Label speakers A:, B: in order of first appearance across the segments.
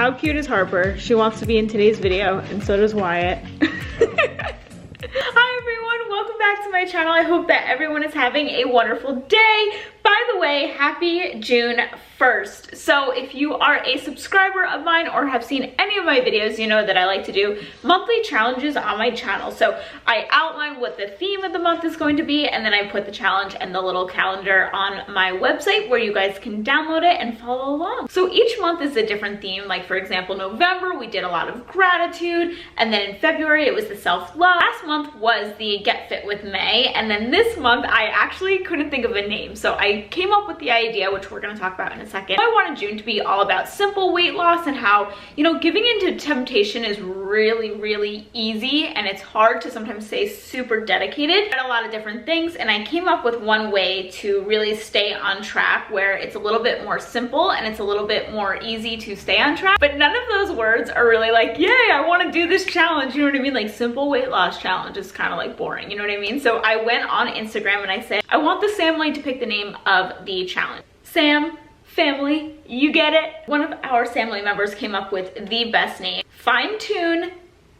A: How cute is Harper? She wants to be in today's video, and so does Wyatt. Hi everyone, welcome back to my channel. I hope that everyone is having a wonderful day. By the way, happy June 1st. So if you are a subscriber of mine or have seen any of my videos, you know that I like to do monthly challenges on my channel. So I outline what the theme of the month is going to be, and then I put the challenge and the little calendar on my website where you guys can download it and follow along. So each month is a different theme. Like for example, November, we did a lot of gratitude. And then in February, it was the self-love. Last month was the Get Fit with May. And then this month, I actually couldn't think of a name. So I came up with the idea, which we're gonna talk about in a second. I wanted June to be all about simple weight loss and how, you know, giving into temptation is really easy, and it's hard to sometimes stay super dedicated at a lot of different things. And I came up with one way to really stay on track where it's a little bit more simple and it's a little bit more easy to stay on track. But none of those words are really like, yay, I want to do this challenge. You know what I mean? Like simple weight loss challenge is kind of like boring. You know what I mean? So I went on Instagram and I said, I want the family to pick the name of the challenge. Sam, family, you get it. One of our family members came up with the best name, Fine Tune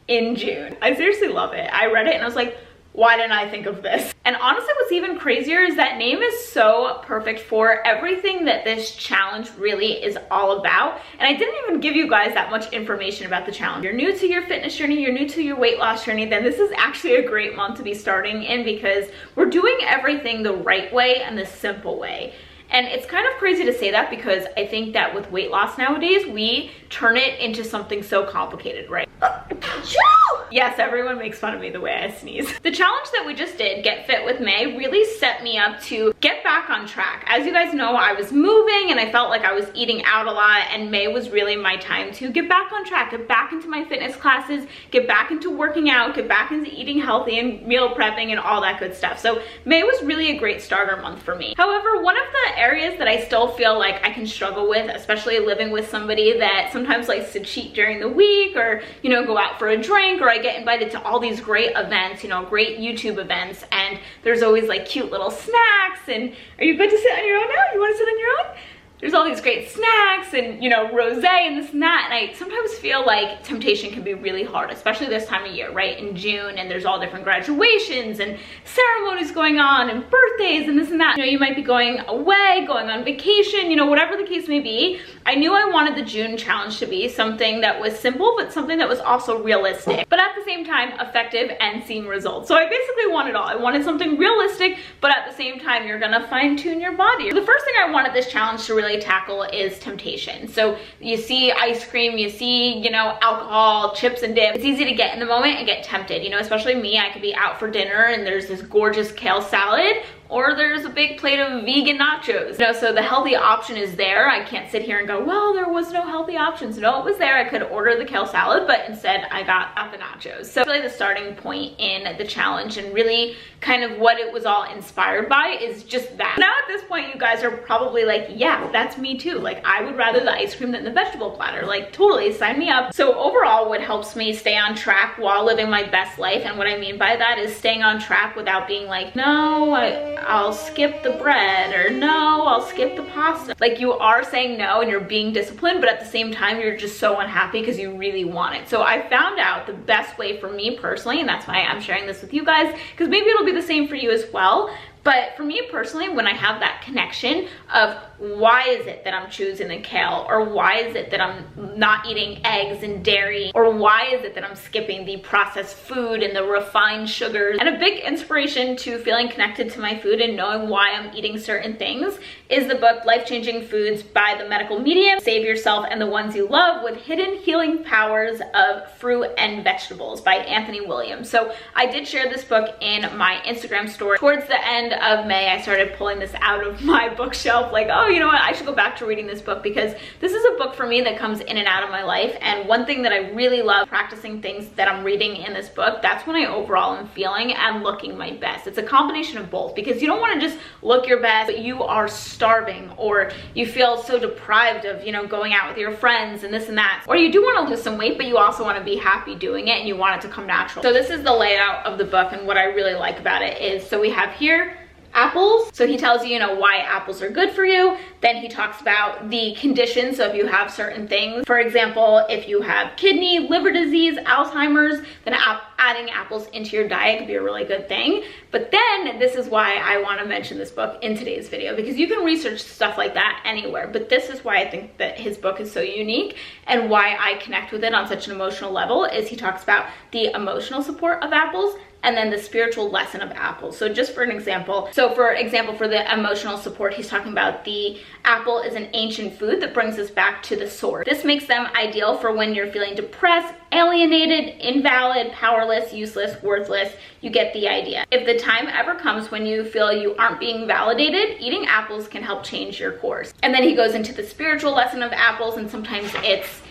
A: in June. I seriously love it. I read it and I was like, why didn't I think of this? And honestly, what's even crazier is that name is so perfect for everything that this challenge really is all about. And I didn't even give you guys that much information about the challenge. You're new to your fitness journey, you're new to your weight loss journey, then this is actually a great month to be starting in because we're doing everything the right way and the simple way. And it's kind of crazy to say that because I think that with weight loss nowadays, we turn it into something so complicated, right? Yes, everyone makes fun of me the way I sneeze. The challenge that we just did, Get Fit with May, really set me up to get back on track. As you guys know, I was moving and I felt like I was eating out a lot, and May was really my time to get back on track, get back into my fitness classes, get back into working out, get back into eating healthy and meal prepping and all that good stuff. So May was really a great starter month for me. However, one of the areas that I still feel like I can struggle with, especially living with somebody that sometimes likes to cheat during the week or, you know, go out for a drink, or I get invited to all these great events, you know, great YouTube events, and there's always like cute little snacks. And are you good to sit on your own now? You want to sit on your own? There's all these great snacks and, you know, rosé and this and that. And I sometimes feel like temptation can be really hard, especially this time of year, right? In June, and there's all different graduations and ceremonies going on and birthdays and this and that. You know, you might be going away, going on vacation, you know, whatever the case may be. I knew I wanted the June challenge to be something that was simple, but something that was also realistic, but at the same time effective and seeing results. So I basically wanted all. I wanted something realistic, but at the same time, you're gonna fine tune your body. The first thing I wanted this challenge to really tackle is temptation. So you see ice cream, you see, you know, alcohol, chips and dip. It's easy to get in the moment and get tempted, you know, especially me. I could be out for dinner and there's this gorgeous kale salad, or there's a big plate of vegan nachos. You know, so the healthy option is there. I can't sit here and go, well, there was no healthy options. No, it was there. I could order the kale salad, but instead I got the nachos. So really the starting point in the challenge and really kind of what it was all inspired by is just that. Now at this point, you guys are probably like, yeah, that's me too. Like I would rather the ice cream than the vegetable platter. Like totally, sign me up. So overall, what helps me stay on track while living my best life, and what I mean by that is staying on track without being like, no, I'll skip the bread, or no, I'll skip the pasta. Like you are saying no and you're being disciplined, but at the same time, you're just so unhappy because you really want it. So I found out the best way for me personally, and that's why I'm sharing this with you guys, because maybe it'll be the same for you as well. But for me personally, when I have that connection of why is it that I'm choosing the kale, or why is it that I'm not eating eggs and dairy, or why is it that I'm skipping the processed food and the refined sugars, and a big inspiration to feeling connected to my food and knowing why I'm eating certain things is the book Life-Changing Foods by the Medical Medium. Save yourself and the ones you love with hidden healing powers of fruit and vegetables by Anthony Williams. So I did share this book in my Instagram story. Towards the end of May, I started pulling this out of my bookshelf, like, oh, you know what, I should go back to reading this book, because this is a book for me that comes in and out of my life. And one thing that I really love practicing things that I'm reading in this book, that's when I overall am feeling and looking my best. It's a combination of both, because you don't want to just look your best, but you are starving, or you feel so deprived of, you know, going out with your friends and this and that, or you do want to lose some weight, but you also want to be happy doing it and you want it to come natural. So this is the layout of the book, and what I really like about it is, so we have here apples. So he tells you, why apples are good for you. Then he talks about the conditions. So if you have certain things, for example, if you have kidney, liver disease, Alzheimer's, then adding apples into your diet could be a really good thing. But then this is why I want to mention this book in today's video, because you can research stuff like that anywhere. But this is why I think that his book is so unique and why I connect with it on such an emotional level is he talks about the emotional support of apples and then the spiritual lesson of apples. So just for an example, for the emotional support, he's talking about the apple is an ancient food that brings us back to the source. This makes them ideal for when you're feeling depressed, alienated, invalid, powerless, useless, worthless. You get the idea. If the time ever comes when you feel you aren't being validated, eating apples can help change your course. And then he goes into the spiritual lesson of apples, and sometimes it's,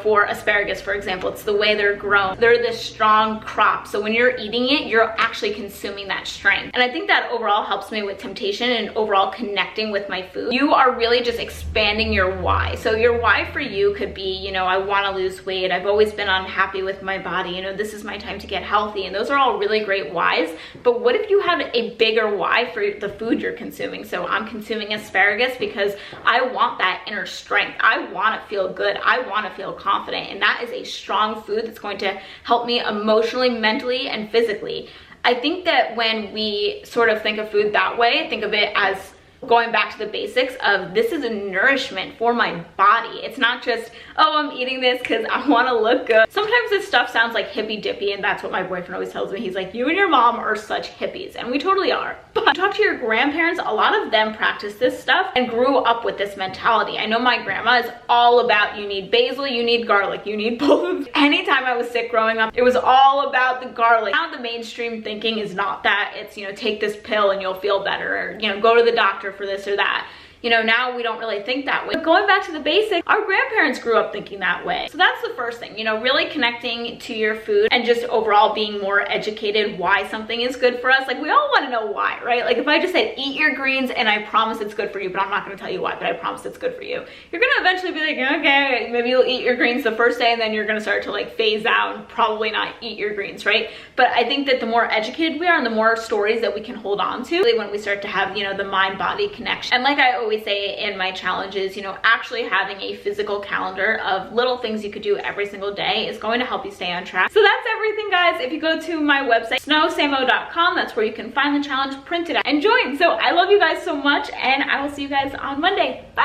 A: for asparagus, for example, it's the way they're grown. They're this strong crop. So when you're eating it, you're actually consuming that strength. And I think that overall helps me with temptation and overall connecting with my food. You are really just expanding your why. So your why for you could be, I want to lose weight. I've always been unhappy with my body. This is my time to get healthy. And those are all really great whys. But what if you had a bigger why for the food you're consuming? So I'm consuming asparagus because I want that inner strength. I want to feel good. I want to feel confident, and that is a strong food that's going to help me emotionally, mentally, and physically. I think that when we sort of think of food that way, think of it as going back to the basics of this is a nourishment for my body. It's not just, oh, I'm eating this because I want to look good. Sometimes this stuff sounds like hippy dippy, and that's what my boyfriend always tells me. He's like, you and your mom are such hippies, and we totally are. But talk to your grandparents, a lot of them practice this stuff and grew up with this mentality. I know my grandma is all about you need basil, you need garlic, you need both. Anytime I was sick growing up, it was all about the garlic. Now the mainstream thinking is not that. It's, take this pill and you'll feel better, or, go to the doctor for this or that. Now we don't really think that way. But going back to the basics, our grandparents grew up thinking that way. So that's the first thing, really connecting to your food and just overall being more educated why something is good for us. Like, we all want to know why, right? Like, if I just said, eat your greens and I promise it's good for you, but I'm not going to tell you why, but I promise it's good for you. You're going to eventually be like, okay, maybe you'll eat your greens the first day and then you're going to start to phase out and probably not eat your greens, right? But I think that the more educated we are and the more stories that we can hold on to, when we start to have, the mind-body connection. And like I always say in my challenges, actually having a physical calendar of little things you could do every single day is going to help you stay on track. So that's everything, guys. If you go to my website, snowsamo.com, that's where you can find the challenge, print it out, and join. So I love you guys so much, and I will see you guys on Monday. Bye.